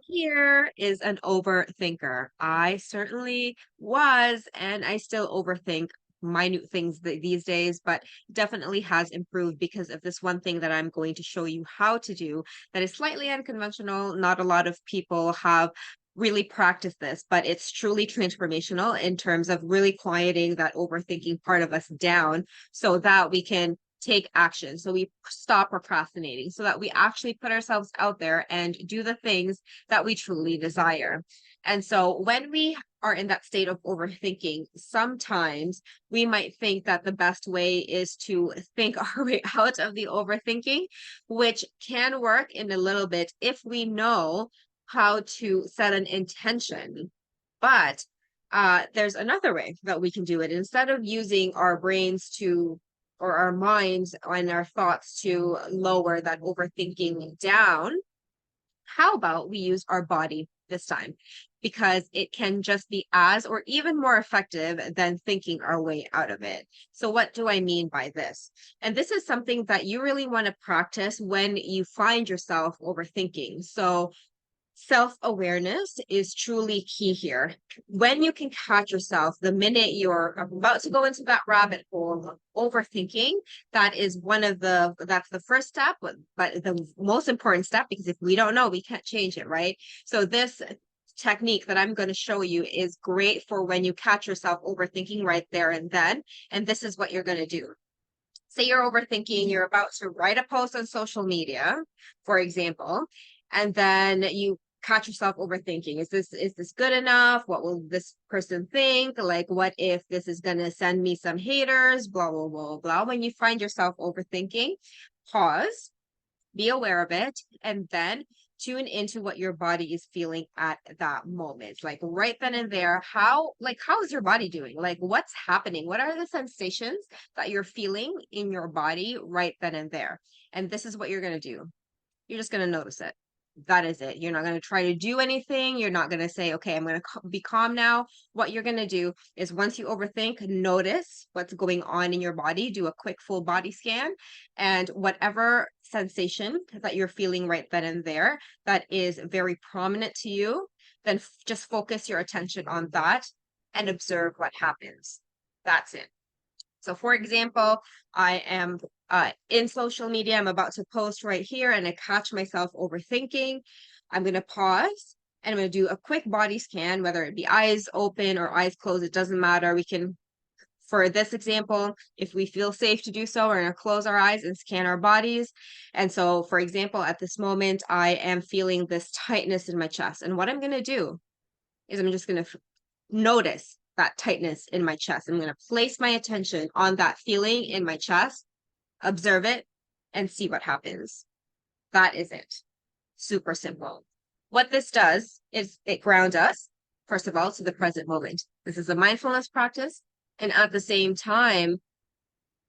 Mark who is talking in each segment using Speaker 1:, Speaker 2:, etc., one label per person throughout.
Speaker 1: here is an overthinker. I certainly was, and I still overthink minute things these days, but definitely has improved because of this one thing that I'm going to show you how to do that is slightly unconventional. Not a lot of people have really practiced this, but it's truly transformational in terms of really quieting that overthinking part of us down so that we can take action. So we stop procrastinating so that we actually put ourselves out there and do the things that we truly desire. And so when we are in that state of overthinking, sometimes we might think that the best way is to think our way out of the overthinking, which can work in a little bit if we know how to set an intention. But there's another way that we can do it. Instead of using our brains to or our minds and our thoughts to lower that overthinking down, how about we use our body this time? Because it can just be as or even more effective than thinking our way out of it. So, what do I mean by this? And this is something that you really want to practice when you find yourself overthinking. So, self-awareness is truly key here. When you can catch yourself the minute you're about to go into that rabbit hole of overthinking, that's the first step, but the most important step, because if we don't know, we can't change it, right? So this technique that I'm going to show you is great for when you catch yourself overthinking right there and then. And this is what you're going to do. Say you're overthinking, you're about to write a post on social media, for example, and then you catch yourself overthinking. Is this good enough? What will this person think? Like, what if this is going to send me some haters? Blah, blah, blah, blah. When you find yourself overthinking, pause, be aware of it, and then tune into what your body is feeling at that moment. Like right then and there, how is your body doing? Like what's happening? What are the sensations that you're feeling in your body right then and there? And this is what you're going to do. You're just going to notice it. That is it. You're not going to try to do anything. You're not going to say, okay, I'm going to be calm now. What you're going to do is once you overthink, notice what's going on in your body, do a quick full body scan, and whatever sensation that you're feeling right then and there that is very prominent to you, then just focus your attention on that and observe what happens. That's it. So, for example, I am in social media. I'm about to post right here and I catch myself overthinking. I'm going to pause and I'm going to do a quick body scan, whether it be eyes open or eyes closed. It doesn't matter. We can, for this example, if we feel safe to do so, we're going to close our eyes and scan our bodies. And so, for example, at this moment, I am feeling this tightness in my chest. And what I'm going to do is I'm just going to notice that tightness in my chest. I'm going to place my attention on that feeling in my chest, observe it, and see what happens. That is it. Super simple. What this does is it grounds us, first of all, to the present moment. This is a mindfulness practice. And at the same time,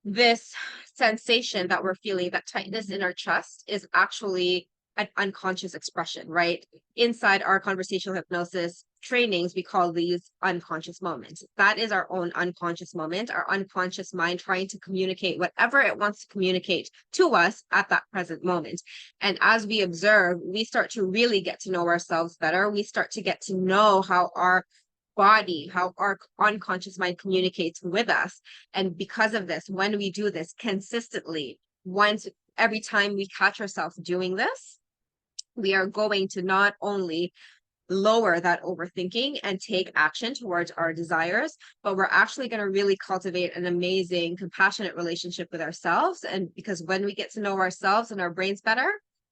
Speaker 1: this sensation that we're feeling, that tightness in our chest, is actually an unconscious expression, right? Inside our conversational hypnosis trainings, we call these unconscious moments. That is our own unconscious moment, our unconscious mind trying to communicate whatever it wants to communicate to us at that present moment. And as we observe, we start to really get to know ourselves better. We start to get to know how our body, how our unconscious mind communicates with us. And because of this, when we do this consistently, every time we catch ourselves doing this, we are going to not only lower that overthinking and take action towards our desires, but we're actually going to really cultivate an amazing, compassionate relationship with ourselves. And because when we get to know ourselves and our brains better,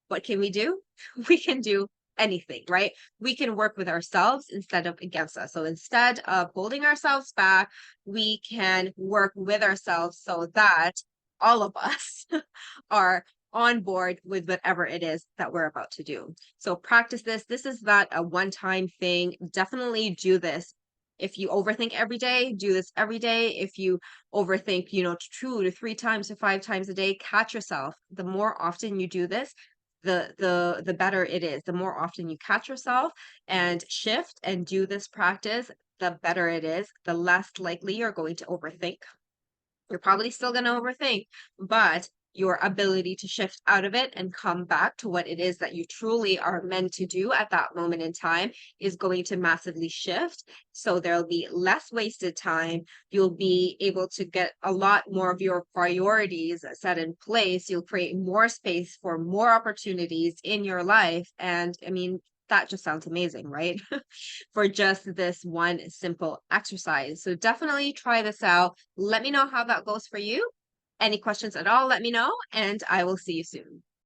Speaker 1: what can we do? We can do anything, right? We can work with ourselves instead of against us. So instead of holding ourselves back, we can work with ourselves so that all of us are on board with whatever it is that we're about to do. So practice this. This is not a one-time thing. Definitely do this. If you overthink every day, do this every day. If you overthink, 2 to 3 times to 5 times a day, catch yourself. The more often you do this, the better it is. The more often you catch yourself and shift and do this practice, the better it is. The less likely you're going to overthink. You're probably still going to overthink, but your ability to shift out of it and come back to what it is that you truly are meant to do at that moment in time is going to massively shift. So there'll be less wasted time. You'll be able to get a lot more of your priorities set in place. You'll create more space for more opportunities in your life. And I mean, that just sounds amazing, right? For just this one simple exercise. So definitely try this out. Let me know how that goes for you. Any questions at all, let me know, and I will see you soon.